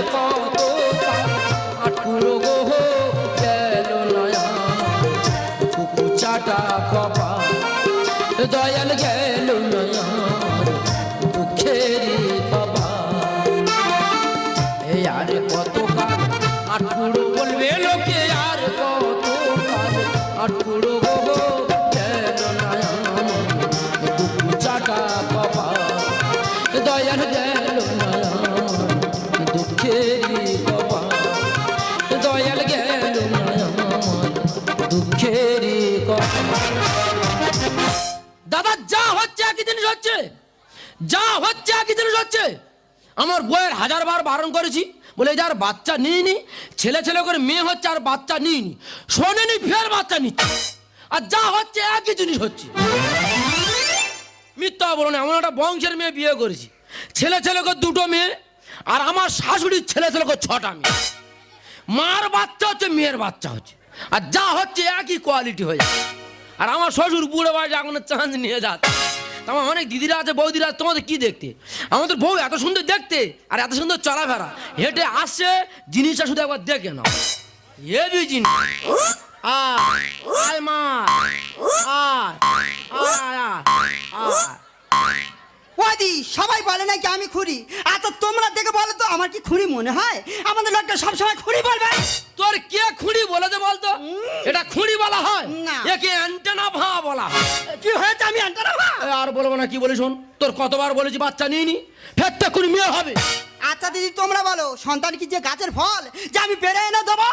কত আটকুড়ো গো গেল নয়া কুকু চাটা কপা দয়াল গেল নয়া দুঃখেরই বাবা এই আর কত কাল আটকুড়ো বলবে লোকে আর কত কাল আটকুড়ো গো গেল নয়া কুকু চাটা কপা দয়াল গেল নয়া দুঃখেরই বাবা দয়াল গেল নয়া দুঃখেরই কথা দাদা যা হচ্ছে একই জিনিস হচ্ছে যা হচ্ছে একই জিনিস হচ্ছে আমার বইয়ের 1000 বার বারণ করেছি বলে যার বাচ্চা নিইনি ছেলে ছেলে করে মেয়ে হচ্ছে আর বাচ্চা নিইনি শোনেনি ফের বাচ্চা নিচ্ছে আর যা হচ্ছে একই জিনিস হচ্ছে মিথ্যা বলো না এমন একটা বংশের মেয়ে বিয়ে করেছি ছেলে ছেলে করে 2টো মেয়ে আর আমার শাশুড়ির ছেলে ছেলে করে 6টা মেয়ে মার বাচ্চা হচ্ছে মেয়ের বাচ্চা হচ্ছে আর যা হচ্ছে একই কোয়ালিটি হয়ে যাচ্ছে আর আমার শ্বশুর বুড়ো বয়সে এখন চাঁদ নিয়ে যাচ্ছে আমার অনেক দিদিরা আছে বৌদিরা আছে তোমাদের কি দেখতে আমাদের বউ এত সুন্দর দেখতে আর এত সুন্দর চলাফেরা হেঁটে আসছে জিনিসটা শুধু একবার দেখে নাও হেভি জিনিস আয় মা ওদি সবাই বলে নাকি আমি খুঁড়ি আচ্ছা তোমরা দেখে বলো তো আমার কি খুঁড়ি মনে হয় আমাদের লোকটা সবসময় খুঁড়ি বলবে তোর কে খুঁড়ি বলেছে বলতো এটা খুঁড়ি বলা হয় না। একে অ্যান্টেনা ভা বলা হয় কি হয়েছে আমি অ্যান্টেনা ভা আর বলবো না কি বলি শোন তোর কতবার বলেছি বাচ্চা নিইনি ফেরতে কুড়ি মেয়ে হবে আচ্ছা দিদি তোমরা বলো সন্তান কি যে গাছের ফল যে আমি পেরে এনে দেবো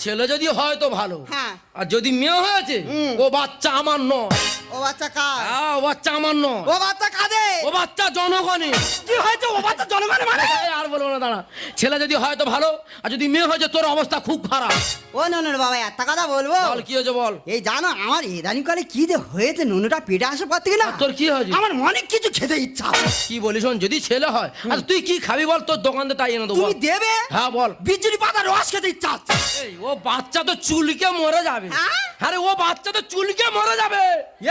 ছেলে যদি হয় তো ভালো হ্যাঁ আর যদি মেয়ে হয়েছে ও বাচ্চা আমার নয় ও বাচ্চা কার ও বাচ্চা আমার নয় ও বাচ্চা কাদের ও বাচ্চা জনগণের কি হয়েছে ও বাচ্চা জনগণের মানে আর বলবো না দাঁড়া ছেলে যদি হয় তো ভালো আর যদি মেয়ে হয়েছে তোর অবস্থা খুব খারাপ ও ননুর বাবা একটা কথা বলবো বল কি হয়েছে বল এই জানো আমার ইদানিংকালে কি যে হয়েছে নুনুটা পেটে আসার পর থেকে না তোর কি হয়েছে আমার অনেক কিছু খেতে ইচ্ছা কি বলিস শোন যদি ছেলে হয় আর তুই কি খাবি বল তোর দোকান থেকে তাই এনে দেবো তুমি দেবে হ্যাঁ বল বিজুলি পাতা রস খেতে ইচ্ছা হচ্ছে এই ও বাচ্চা তো চুলকে মরে যাবে হ্যাঁ? আরে ও বাচ্চা তো চুলকে মরে যাবে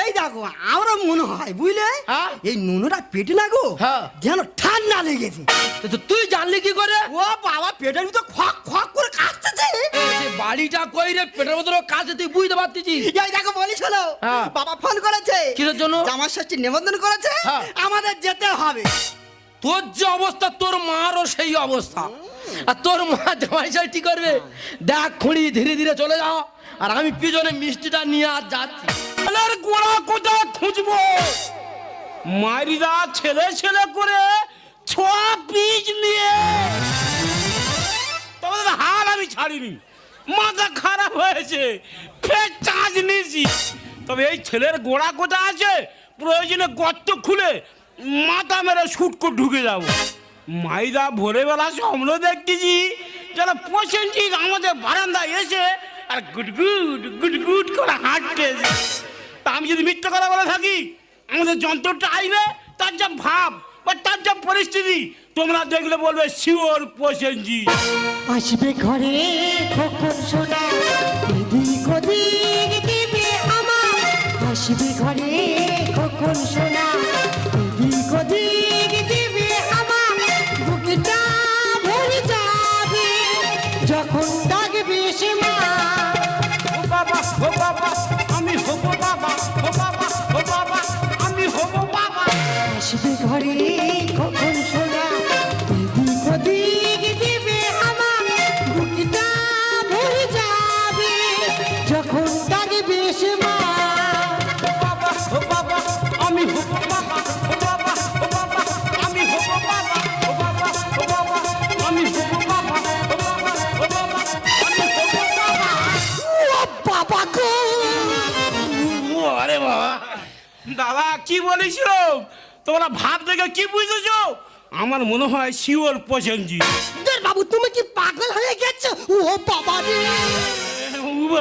এই দেখো আমারও মনে হয় বুঝলে হ্যাঁ? এই নুনুটা পেটে না গো হ্যাঁ। যেন ঠান্ডা লেগেছে তো তুই জানলি কি করে ও বাবা পেটের ভিতর খক খক করে কাঁপতেছে এই যে বাড়িটা কই রে পেটের ভিতরে কাছে তুই বুঝতে পারতিস এই দেখো বলিস হলো হ্যাঁ। বাবা ফোন করেছে কিসের জন্য? জামার ষষ্ঠী নিমন্ত্রণ করেছে হ্যাঁ। আমাদের যেতে হবে তোর যে অবস্থা তোর মারও সেই অবস্থা আর তোর মা জামাই ষষ্ঠী করবে দেখ খুঁড়ি ধীরে ধীরে চলে যাও আর আমি পিছনে মিষ্টিটা নিয়ে আর যাচ্ছি গোড়া কোথায় খুঁজবো মারিদা ছেলে ছেলে করে 6 পিস নিয়ে তোমাদের হাল আমি ছাড়িনি মাথা খারাপ হয়েছে ফের চার্জ নিয়েছি তবে এই ছেলের গোড়া কোথায় আছে প্রয়োজনে গর্ত খুলে মাথা মেরে শুট করে ঢুকে যাবো মাইদা ভোরবেলা স্বপ্ন দেখতেছি যেন প্রসেনজিৎ আমাদের বারান্দায় এসে আর গুটগুট গুটগুট করে হাঁটতেছে তা আমি যদি মিথ্যা কথা বলে থাকি আমাদের যন্ত্রটা আইবে তার যা ভাব বা তার যা পরিস্থিতি তোমরা দেখলে বলবে শিওর প্রসেনজিৎ আসবে ঘরে কখন শোনা এদিক ওদিক দিবে আমার আসবে ঘরে কখন শোনা এদিক ওদিক দিবে আমার বুকটা ভরে যাবে যখন ডাকবে সে মা ও বাবা আমি হবো বাবা ও বাবা আমি হবো বাবা আসবে ঘরে কখন শোনা এদিক ওদিক দিবে আমার বুকটা ভরে যাবে যখন ডাকবে সে মা ও বাবা আমি হবো বাবা ও বাবা আমি হবো বাবা ও বাবা আমি হবো বাবা ও বাবা আমি হবো বাবা ও বাবা গো আরে বাবা দাদা কি বলিস তোমরা ভাব দেখে কি বুঝেছো আমার মনে হয় শিওর প্রসেনজিৎ বাবু তুমি কি পাগল হয়ে গেছো ও বাবা রে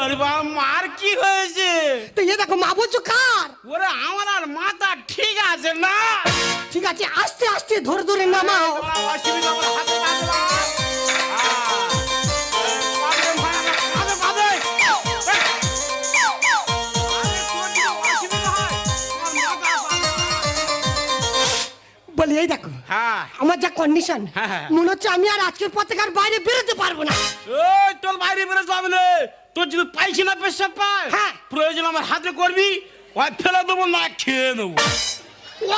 আরে বাবা মার কি হয়েছে তো এ দেখো মা বলছো কার ওরে আমার আর মাথা ঠিক আছে না ঠিক আছে আস্তে আস্তে ধরে ধরে নামাও অসুবিধা আমার হাতে লাগলো বলি এই দেখো হ্যাঁ। আমার যা কন্ডিশন হ্যাঁ, হ্যাঁ। মনে হচ্ছে আমি আর আজকের পর থেকে আর বাইরে বেরোতে পারবো না। ওই তোর বাইরে বেরোতে হবে না, তোর যদি পায়খানা পেশাব পায় হ্যাঁ। প্রয়োজন আমার হাতে করবি, ওই ফেলে দেবো না খেয়ে নেবো।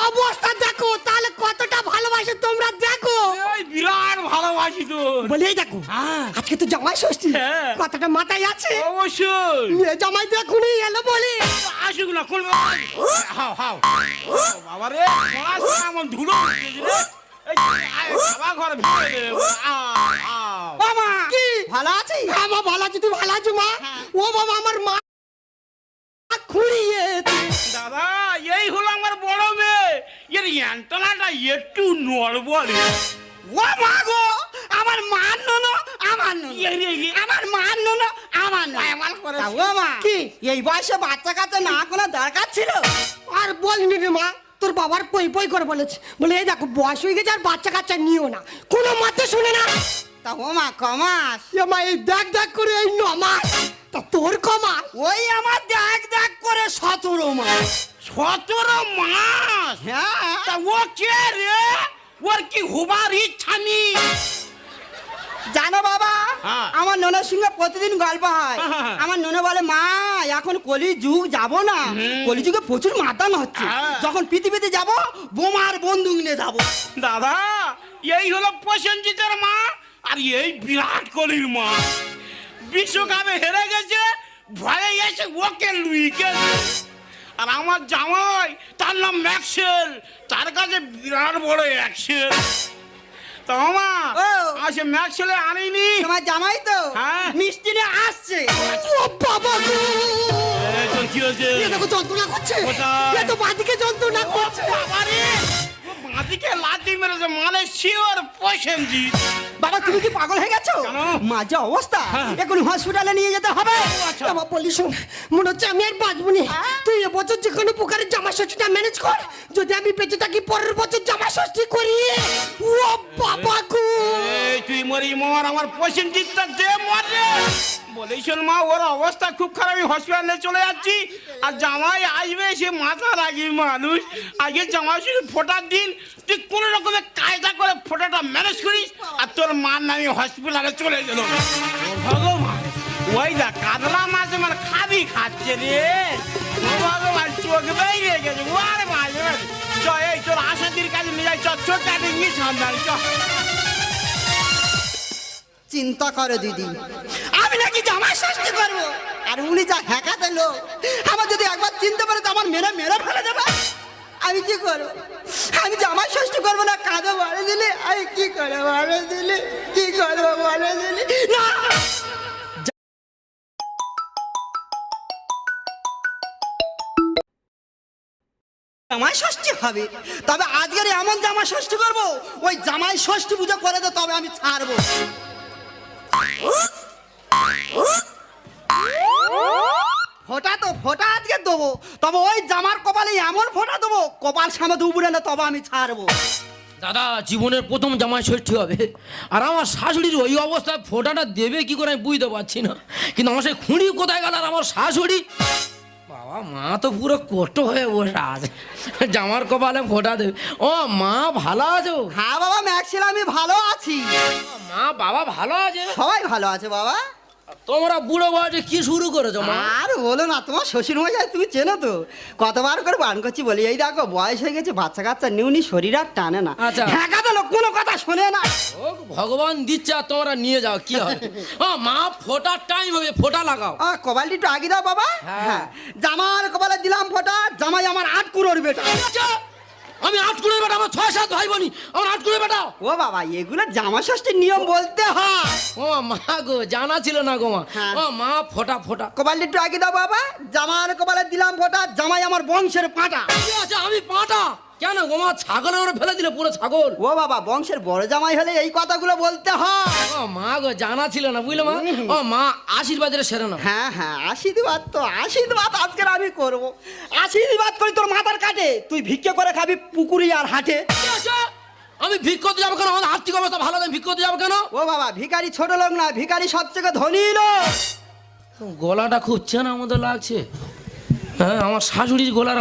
অবস্থা দেখো তাহলে কতটা ভালোবাসে তোমরা দেখো। এই বিরাট ভালোবাসি তোর। বলে এই দেখো হ্যাঁ। আজকে তো জামাই ষষ্ঠী, হ্যাঁ। কথাটা মাথায় আছে। অবশ্যই মেয়ে জামাই দেখুনি এলো বলে আসুক না কোন হাও হাও বাবা রে, পড়াশোনা এমন ধুলো উঠেছে রে। এই আয়, বাবা ঘরে ভিড়ে দে। বাবা কি? ভালো আছি? হ্যাঁ মা ভালো আছি, তুই ভালো আছো মা? ও বাবা আমার মা খুঁড়িয়েছে। দাদা এই হলো আমার বড় মেয়ে, এর অ্যান্টনাটা একটু নড়বড়ে। ও মা গো, আমার মান ননো, আমার ননো, আমার মান ননো, আমার ননো। তা ও মা, কি? এই বয়সে বাচ্চা কাচ্চা না কোনো দরকার ছিল? আর বলিনি রে মা, তোর বাবার পই পই করে বলেছে, বলে এই দেখো বয়স হয়ে গেছে আর বাচ্চা কাচ্চা নিও না, কোনো মাতে শুনে না। তা ও মা কমাস? এ মা এই দেখ দেখ করে এই 9 মাস, তা তোর কমা ওই আমার দেখ দেখ করে 17 মাস। 17 মাস? হ্যাঁ। তা ও কে রে? ওর কি হবার ইচ্ছা নেই? জানো বাবা, হ্যাঁ। আমার ননের সঙ্গে প্রতিদিন গল্প হয়। হ্যাঁ। আমার ননে বলে মা এখন কলি যুগ যাব না, কলি যুগে প্রচুর মাতান হচ্ছে, হ্যাঁ। যখন পৃথিবীতে যাব বোমার বন্দুক নিয়ে যাব। দাদা এই হলো প্রসেনজিতের মা, আর এই বিরাট কোহলির মা। বিশ্বকাপে হেরে গেছে, ভয়ে এসে ওকে লুই গেছে। আর আমার জামাই, তার নাম ম্যাক্সেল, তার কাছে বিরাট বড় অ্যাক্সেল। তা মা ও। আসে ম্যাক্সেলে আনিনি। তোমার জামাই তো হ্যাঁ। মিষ্টি নিয়ে আসছে। ও বাবা গো, এই তোর কি হয়েছে? এ দেখো যন্ত্রণা করছে, কোথায়? এ তো বাদিকে যন্ত্রণা করছে। বাবারে, ও বাঁদিকে লাথি মেরেছে, মানে শিওর প্রসেনজিৎ। বাবা তুমি কি পাগল হয়ে গেছো? কেন? মা যা অবস্থা, হ্যাঁ। এখন হসপিটালে নিয়ে যেতে হবে। আচ্ছা। বাবা বলি শোন, মনে হচ্ছে আমি আর বাঁচবো না। তুই এবছর যে কোনো প্রকারের জামা ষষ্ঠীটা ম্যানেজ কর, যদি আমি বেঁচে থাকি পরের বছর জামা ষষ্ঠী করি। ও বাবা গো, এই তুই মরি মর, আমার প্রসেনজিৎটা যে মরে। বলেই শোন মা, ওর অবস্থা খুব খারাপ, আমি হসপিটালে চলে যাচ্ছি। আর জামাই আসবে, সে মাথা রাখি মানুষ। আগে জামাই শুধু ফোটার দিন তুই কোনো রকমে কায়দা করে ফোটাটা ম্যানেজ করিস, আর তোর মার নামে হসপিটালে চলে গেল। ও ভগবান, ওই দা কাতলা মাছ মানে খাবি খাচ্ছে রে। ও ভগবান, চোখ বেরিয়ে গেছে। ওরে মাঝে মাঝে চ, এই তোর আশাদির কাছে নিয়ে যাই, চ ছোট একটা ইংলিশ সন্ধান চ। চিন্তা করো দিদি, আমি নাকি জামাই ষষ্ঠী করবো, আর উনি যা হ্যাকাতে লোক, আমার যদি একবার চিনতে পারে তো আমার মেরে মেরে ফেলে দেবে। আমি কি করবো? আমি জামাই ষষ্ঠী করবো না, কাঁদো বলে দিলে আমি কি করে বলে দিলে, কি করবো বলে দিলে না। জামাই ষষ্ঠী হবে, তবে আজকের এমন জামাই ষষ্ঠী করবো, ওই জামাই ষষ্ঠী পুজো করে দে, তবে আমি ছাড়বো। ফোটা তো ফোটা আজকে দেবো, তবে ওই জামার কপালে এমন ফোটা দেবো, কপাল সামনে দুপুরে না, তবে আমি ছাড়বো। দাদা জীবনের প্রথম জামাই ষষ্ঠী হবে, আর আমার শাশুড়ির ওই অবস্থায় ফোঁটাটা দেবে কি করে আমি বুঝতে পারছি না। কিন্তু আমার সেই খুঁড়ি কোথায় গেল, আর আমার শাশুড়ি, বাবা মা তো পুরো কষ্ট হয়ে বসে আছে, জামার কপালে ফোঁটা দেবে। ও মা ভালো আছো? হ্যাঁ বাবা ম্যাক্সিল, আমি ভালো আছি। মা বাবা ভালো আছে? সবাই ভালো আছে বাবা। তোমরা বুড়ো বয়সে কি শুরু করেছো মা? আর বলো না, তোমার শ্বশুর মশাই তুমি চেনো তো, কতবার করে বান করছি, বলি এই দেখো বয়স হয়ে গেছে, বাচ্চা কাচ্চা নিউনি, শরীর আর টানে না। আচ্ছা। হ্যাঁ কাদা লোক কোনো কথা শোনে না। ও ভগবান দিচ্ছে আর তোমরা নিয়ে যাও, কি হবে? ও মা ফোটার টাইম হবে, ফোটা লাগাও। কপালটি একটু আগে দাও বাবা। হ্যাঁ, জামার কপালে দিলাম ফোটা, জামাই আমার 8 কুড়োর বেটা। আচ্ছা, আমি 8 কুড়ে বেটা, আমার 6-7 ভাই বোনি, আমার 8 কুড়ে বেটা। ও বাবা, এগুলো জামা ষষ্ঠীর নিয়ম বলতে হয়। ও মা গো, জানা ছিল না গো মা। হ্যাঁ। ও মা ফোটা ফোটা। কপালটি একটু আগে দাও বাবা, জামার কপালে দিলাম ফোটা, জামাই আমার বংশের পাটা। কি আছে, আমি পাটা কেন গো মা? ছাগলের ওরা ফেলে দিলে, পুরো ছাগল। ও বাবা, বংশের বড় জামাই হলে এই কথাগুলো বলতে হয়। ও মা গো, জানা ছিল না বুঝলে মা। ও মা আশীর্বাদের সেরে নাও। হ্যাঁ হ্যাঁ, আশীর্বাদ তো আশীর্বাদ আজকের আমি করবো। আশীর্বাদ করি তোর মাথার কাটে, তুই ভিক্ষে করে খাবি পুকুরি আর হাটে। কি আছে? আমি ভিক করতে যাবো কেন? আমার আর্থিক অবস্থা ভালো, আমি ভিক করতে যাবো কেন? ও বাবা, ভিখারি ছোট লোক না, ভিখারি সবথেকে ধনী লোক। গলাটা খুব চেনার মতো লাগছে। হ্যাঁ, আমার শাশুড়ির গলার